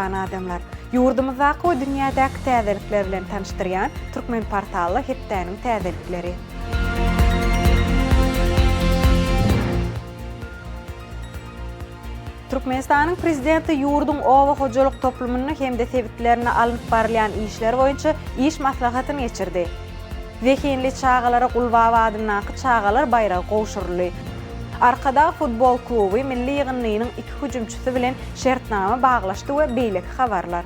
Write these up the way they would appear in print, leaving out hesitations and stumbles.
ýaşaýan adamlar. Ýurdumyzdaky we dünýädäki täzelikler bilen tanışdyrýan Türkmen portaly Hepdäniň täzelikleri. Türkmenistanyň prezidenti ýurdun owa hojalyk toplumyny hem de sebitlerini alınıp barlayan işler boýunça iş maslahatyny geçirdi. Wekenli çağalara Gulbawa adynaky çağalar bayragy gowşurly. Arkada futbol kluby milli ýygynynyň iki hüjümçüsi bilen şertnama baglaşdy we beýleki habarlar.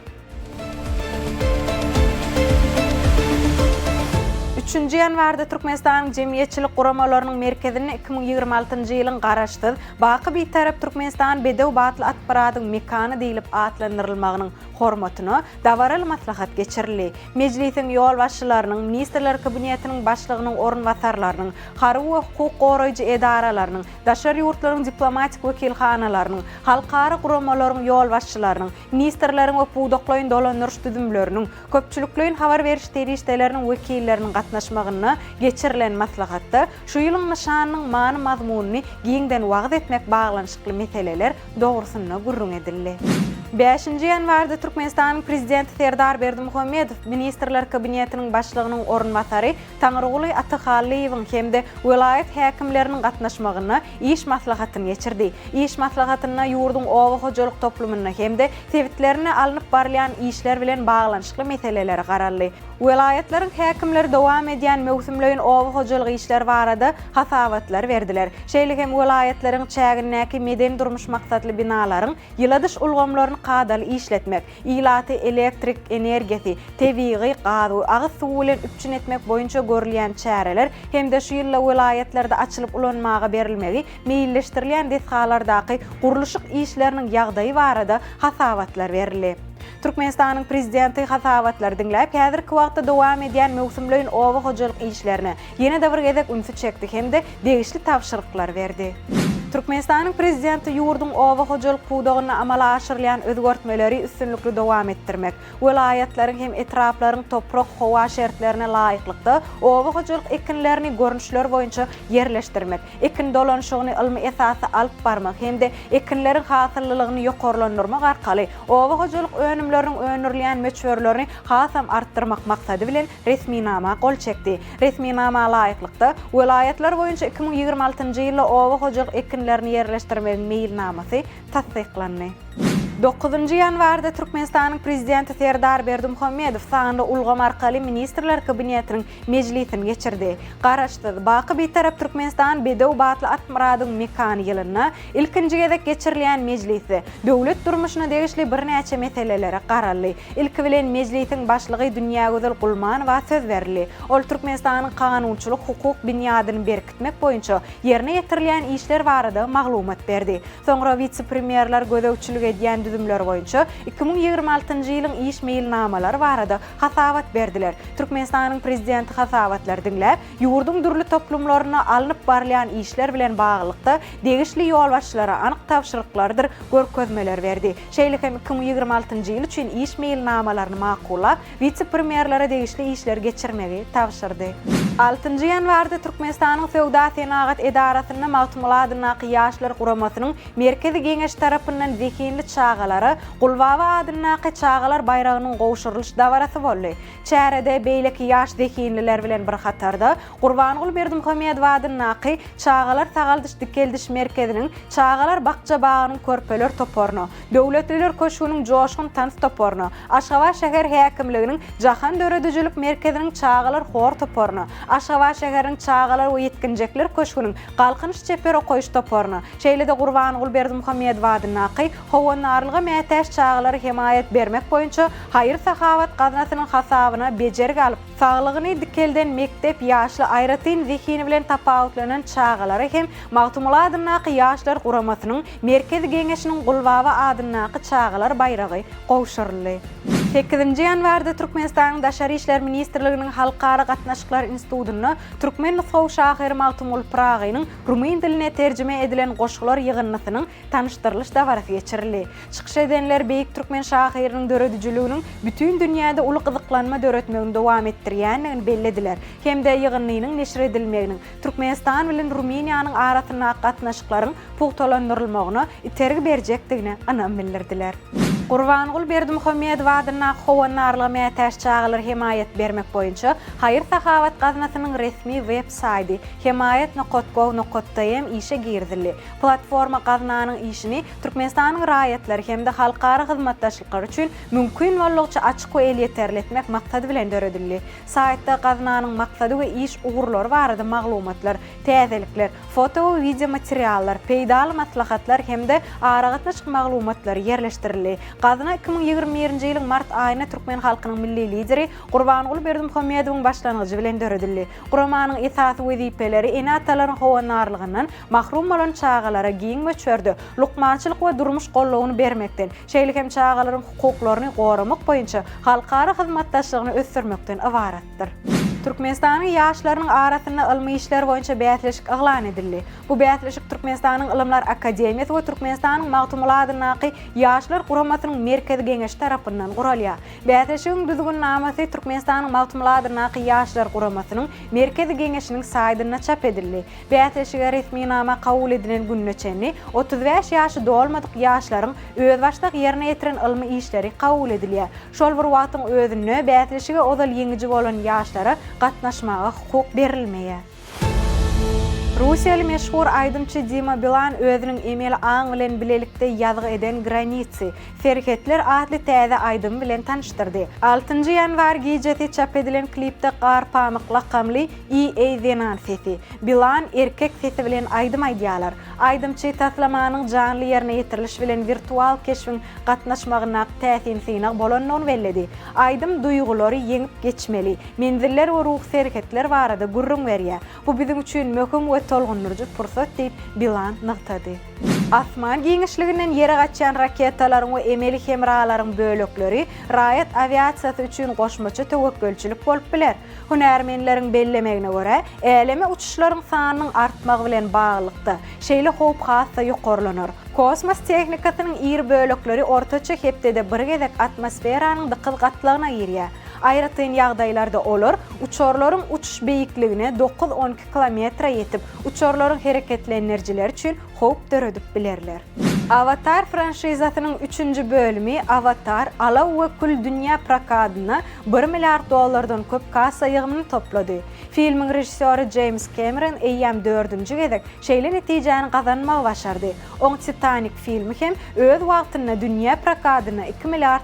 3 ýanwarda Türkmenistanyň jemgyýetçilik guramalarynyň merkezine 2026-njy ýylyň garaşdyr baky bir tarap Türkmenistan bedew batly atparadyň mekany diýilip atlandyrylmagynyň hormatyna dawaral maslahat geçirildi. Mejlisiň ýol başçylarynyň, ministrler kabinetiniň başlygynyň orunbasarlarynyň, harby we hukuk goraýjy edaralarynyň, daşary ýurtlaryň diplomatik wekilhanalarynyň, halkara guramalaryň ýol başçylarynyň, ministrleriň we puwdaklaýyn dolandyryş düzümleriniň, köpçülikleýin habar beriş terişdeleriniň wekilleriniň gatnaşmagyna geçirilen maslahatda şu ýylyň nişanynyň many mazmunyny giňden wagt etmek baglanyşykly meseleler dogrusyna gurrun edildi. 5-nji ýanwarda Türkmenistanyň prezidenti Serdar Berdimuhammedow ministrler kabinetiniň başlygynyň orunbasary Taňryguly Atahalliýewiň hemde vilayet häkimleriniň gatnaşmagyna iş maslahatyny geçirdi. İş maslahatyna ýurdun owa hojalyk toplumyny hemde sebitlerini alınıp barlayan işler bilen baglanyşykly meseleler garaldy. Vilayetleriň häkimleri dowam edýän mewsümleýin owa hojalyk işler barada hasawatlar berdiler. Şeýle hem vilayetleriň çägindäki medeni durmuş maksatly binalaryň ýyladyş ulgamlaryny qadaly işletmek, ilaty elektrik energiýasy, tebigy gaz we agyz suwy bilen üpçün etmek boýunça görülýän çäreler hemde şu ýylla vilayetlerde açylyp ulanmaga berilmegi meýilleşdirilýän desgalardaky guruluşyk işleriniň ýagdaýy barada hasawatlar berildi. Türkmenistanyň prezidenti hasawatlar dinläp, häzirki wagtda dowam edýän mewsümleýin owa hojalyk işlerine ýene-de bir gezek ünsü çekdi hemde degişli tapşyryklar berdi. Türkmenistanyň prezidenti ýurdun owa hojalyk puwdagyna amala aşyrylýan özgertmeleri üstünlikli dowam etdirmek, vilayetleriň hem etraplaryň toprak howa şertlerine laýyklykda owa hojalyk ekinlerini görnüşler boýunça yerleşdirmek, ekin dolanşygyny ilmi esasy alyp barmak hemde ekinleriň hasyllygyny ýokarlandyrmak arkaly owa hojalyk önümleriniň önürilýän meçwerlerini hasam artdyrmak maksady bilen resminama gol çekdi. Resminama laýyklykda vilayetler boýunça 2026-njy ýylda owa hojalyk ekinlerini yerleşdirmek meýilnamasy tasdyklandy. 9-njy ýanwarda Türkmenistanyň prezidenti Serdar Berdimuhammedow sanda ulgam arkaly ministrler kabinetiniň mejlisini geçirdi. Garaşdy. Baky bir tarap Türkmenistan bedew batly atmaradyň mekany ýylyna ilkinji gezek geçirilýän mejlisi döwlet durmuşyna degişli bir näçe meselelere garaldy. Ilki bilen mejlisiň başlygy Dünýä Gözel Gulmanowa söz berdi. Ol Türkmenistanyň kanunçylyk hukuk binýadyny berkitmek boýunça ýerine ýetirilýän işler barada maglumat berdi. Soňra vice-premierler gözegçilik edýän düzümler boýunça 2026-njy ýylyň iş meýilnamalary barada hasawat berdiler. Türkmenistanyň prezidenti hasawatlar dinläp, ýurdun dürli toplumlaryna alınıp barlayan işler bilen baglykda degişli ýol başçylara anyk tapşyryklardyr görkezmeler berdi. Şeýle hem 2026-njy ýyl üçin iş meýilnamalaryny makullap, vice-premierlere degişli işler geçirmegi tapşyrdy. 6-njy ýanwarda Türkmenistanyň Sowda Senagat edarasyna Magtumul adynaky ýaşlar guramasynyň merkezi geňeş tarapyndan wekenli çağalara Gulbawa adynaky çağalar bayragynyň gowşurylyş dawarasy boldy. Çärede beýleki ýaş wekenliler bilen bir hatarda Gurbangul Berdimuhammedow adynaky çağalar sagaldyş dikeldiş merkeziniň çağalar bakça bagynyň körpeler toporuna, döwletliler köşüniň joşgun tans toporuna, Aşgabat şäher häkimliginiň jahan döredüjilik merkeziniň çağalar hor toporuna, Aşgabat şäheriniň çağalar we ýetkinjekler köşüniň galkynyş çeperi goýuş toporuna, şeýle-de Gurbangul Berdimuhammedow adynaky howanarlyga mätäş çağalary himayet bermek boýunça haýyr sahawat gaznasynyň hasabyna bejerg alyp, saglygyny dikelden mektep ýaşly aýratyn wekini bilen tapawutlanan çağalary hem Magtumul adynaky ýaşlar guramasynyň merkezi geňeşiniň Gulbawa adynaky çağalar bayragy gowşurly. 8-nji ýanwarda Türkmenistanyň Daşary işler ministrliginiň halkara gatnaşyklar institutyna Türkmen nutgaw şahyry Magtumul Pragynyň rumen diline terjime edilen goşgular ýygynynyň tanışdyrlyş dawarasy geçirildi. Çykyş edenler beýik Türkmen şahyrynyň döredüjiliginiň bütün dünýäde uly gyzyklanma döretmegini dowam etdirýändigini bellediler. Hemde ýygynynyň neşir edilmeginiň Türkmenistan bilen Rumeniýanyň arasyna gatnaşyklaryň puwtalandyrylmagyna itergi berjekdigini anam bildirdiler. Gurbanguly Berdimuhammedow adyna howanarlyga täş çağalar himayet bermek boýunça Hayır Sahawat gaznasynyň resmi web-saýty himayet.gov.tm işe girdili. Platforma gaznanyň işini Türkmenistanyň raýatlary hemde halkara hyzmatdaşlyklary üçin mümkin boldukça açyk we elýeterletmek maksady bilen döredildi. Saýtda gaznanyň maksady we iş ugurlary barada maglumatlar, täzelikler, foto we video materiallar, peýdaly maslahatlar hemde aragatnaşyk maglumatlar yerleşdirildi. Gazna 2021-nji ýylyň mart aýyna Türkmen halkynyň milli lideri Gurbanguly Berdimuhammedowyň başlangyjy bilen döredildi. Guramanyň esasy wezipeleri enatalaryň howanarlygyndan mahrum bolan çağalara giň we çördi, lukmançylyk we durmuş gollawyny bermekden, şeýle hem çağalaryň hukuklaryny goramak boýunça halkara hyzmatdaşlygyny ösdürmekden ibaratdyr. Türkmenistanyň ýaşlarynyň arasynda ilmi işler boýunça bätleşik aglan edildi. Bu bätleşik Türkmenistanyň Ilymlar Akademiýasy we Türkmenistanyň Magtumuladynaky ýaşlar guramasynyň merkezi geňeşi tarapyndan guralýar. Bätleşigiň düzgün namasy Türkmenistanyň Magtumuladynaky ýaşlar guramasynyň merkezi geňeşiniň saýtyna çap edildi. Bätleşige resmi nama kabul edilen günneçeni 35 ýaşy dolmadyk ýaşlaryň öz başlyk ýerine ýetiren ilmi işleri kabul edilýär. Şol bir wagtyň özünde bätleşige ozal ýeňiji bolan ýaşlara gatnaşmaga hukuk berilmeýär. Rusiýaly meşhur aýdymçy Dima Bilan özüniň emeli aň bilen bilelikde ýazgy eden Graniцы Ferhetler adly täze aýdym bilen tanıştyrdy. 6-njy ýanwar gecesi çap edilen klipde Garpamyk lakamly E.A. Zenan sesi. Bilan erkek sesi bilen aýdym aýdýarlar. Aýdymçy taslamanyň janly ýerine ýetiriliş bilen virtual keşfiň gatnaşmagyna täsirine bolanyny belledi. Aýdym duýgulary ýeňip geçmeli. Menziller we ruh ferhetler barada gurrun berýär. Bu bizim üçin möhüm we tolgunurjy pursat diýip Bilan nykdy. Asman giňişliginden ýere gaçan raketalaryň we emeli hemralaryň bölekleri raýat aviasiýasy üçin goşmaça tewekkelçilik bolup biler. Hunärmenleriň bellemegine görä, eleme uçuşlaryň sanynyň artmagy bilen baglykda şeýle howp hassa ýokarlanar. Kosmos tehnikasynyň ýer bölekleri ortaça hepdede bir gezek atmosferanyň dıkyl gatlygyna girýär. Aýratyn ýagdaýlarda olar uçorlaryň uçuş beýikligine 9-12 kilometre ýetip, uçorlaryň hereketli enerjileri üçin howp döredip bilerler. Avatar franşizasynyň 3-nji bölümi Avatar Alaw we Kül dünýä prakadyna $1 milliard köp kassa ýygymyny toplady. Filmiň rejissöri James Cameron eýýäm 4-nji gezek şeýle netijäni gazanmagy başardy. Oň Titanic filmi hem öz wagtyna dünýä prakadyna $2 milliard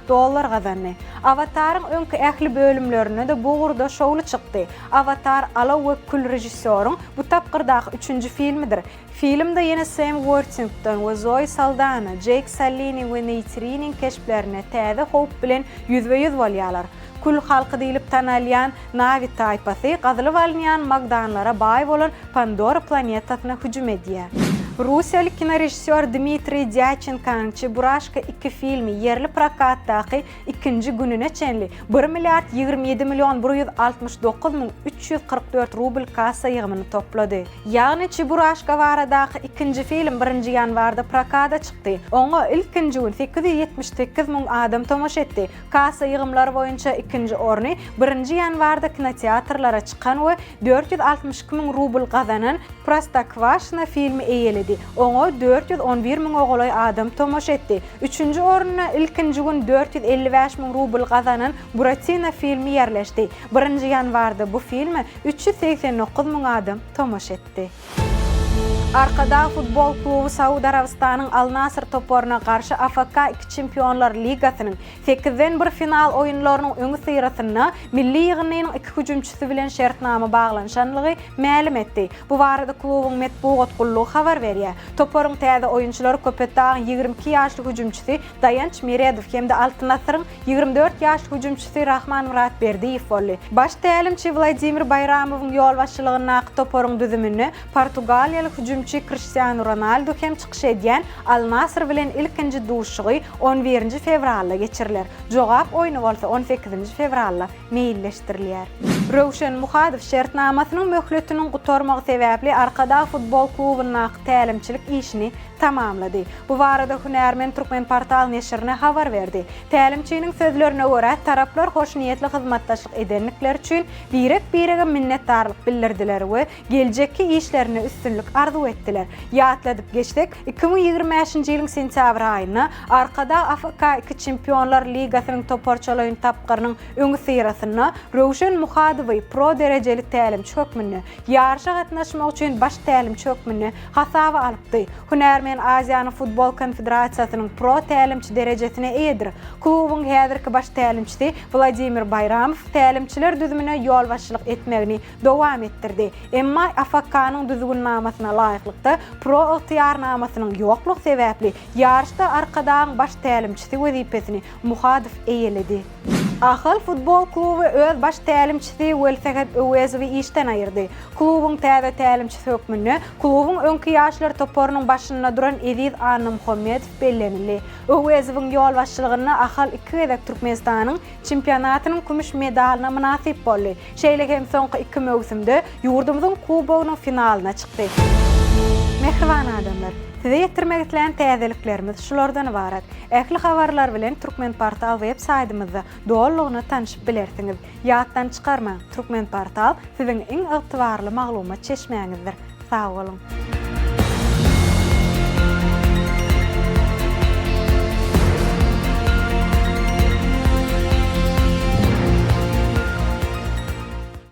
gazandy. Avataryň öňki ähli bölümlerine de bu gurda şowly çykdy. Avatar Alaw we Kül rejissöriň bu tapgyrdaky 3-nji filmidir. Filmde ýene Sam Worthington we Zoe Saldana, Jake Sully we Neytriniň keşplerine täze howp bilen ýüzbe-ýüz bolýarlar. Kül halky diýilip tanalýan Navi taýpasy gazylyp alynýan magdanlara baý bolan Pandora planetasyna hüjüm edýär. Rusiýaly kinorejissör Dmitriy Dyachenkanyň Cheburashka 2 filmi yerli prokatdaky 2-nji gününe çenli 1 milliard 27 milyon 169 min 344 rubl kassa ýygymyny toplady. Ýagny Cheburashka baradaky 2-nji film 1-nji ýanwarda prokata çykdy. Oňa ilkinji gün 878 min adam tomoş etdi. Kassa ýygymlary boýunça 2-nji orny 1-nji ýanwarda kinoteatrlara çykan we 462 min rubl gazanan Prostokvashna filmi eýeledi. Oňa 411 min oğlay adam tomoş etdi. 3-nji oruna ilkinji gün 455 min rubl gazanan Buratina filmi ýerleşdi. 1-nji ýanwarda bu filmi 389 min adam tomoş etdi. Arkada futbol klubu Saudy Arabistanyň Al Nassr toporuna garşy AFK 2 Çempionlar Ligasynyň 8-den 1 final oýunlarynyň öňü syrasyna milli ýygynyň 2 hüjümçisi bilen şertnama baglanşanlygy ma'lum etdi. Bu barada klubyň medeniýet gullugy habar berýär. Toporyň täze oýunçylary Köpetagyň 22 ýaşly hüjümçisi Dayanç Meredow hemde Al Nassryň 24 ýaşly hüjümçisi Rahman Muratberdiýew boldy. Baş tälimçi Vladimir Bayramowyň ýol başçylygyna toporyň düzümini Portugaliýaly hüjümçi Cristiano Ronaldo hem çykyş edýän Al Nassr bilen ilkinji duşugy 11-nji fevralda geçiriler. Jogap oýuny bolsa 18-nji fevralda meýilleşdirilýär. Rowşen Muhadow şertnamasynyň möhletiniň gutarmagy sebäpli arkada futbol klubyna tälimçilik işini tamamladı. Bu barada Hünärmen Türkmen portal neşrine habar verdi. Tälimçiniň sözlerine görä taraplar hoş niyetli hyzmatdaşlyk edenlikler üçin birege minnetdarlyk bildirdiler we geljekki işlerine üstünlük arzu etdiler. Ýatladyp geçdik 2025-nji ýylyň sentyabr aýyna arkada Afrika 2 Çempionlar Ligasynyň toparçalaýyn tapgyrynyň öňü sirasyna Rowşen Muhadowy pro derejeli tälimçi hökmünde ýarşa gatnaşmak üçin baş tälimçi hökmünde hasaby alypdy. Hünärmen Aziýanyň futbol konfederasiýasynyň pro tälimçi derejesine eýdir. Klubyň häzirki baş tälimçisi Vladimir Bayramow tälimçiler düzümine ýol başçylyk etmegini dowam etdirdi. Emma AFK-nyň düzgünnamasına laýyklykda pro ygtyýarnamasynyň ýokluk sebäpli ýarşda arkadaň baş tälimçisi wezipesini Muhadow eýeledi. Ahal futbol klubu öz baş tälimçisi Welsegat Öwezowy işden aýyrdy. Klubyň täze tälimçisi hökmünde klubyň öňki ýaşlar toporynyň başynda duran Ediz Anna Muhammedow bellenildi. Öwezowyň ýol başçylygyna ahal 2 gezek Türkmenistanyň çempionatynyň kümüş medalyna munasip boldy. Şeýle hem soňky 2 mövsümde ýurdumyzyň kubogynyň finalyna çykdy. Mehriban adamlar, size yetirmek isteyen täzeliklerimiz şulardan ibaret. Ähli habarlar bilen Türkmen portal web saytymyzda dollygyny tanyşyp bilersiňiz. Ýatdan çykarma, Türkmen portal siziň iň ygtybarly maglumat çeşmeňizdir. Sag bolun.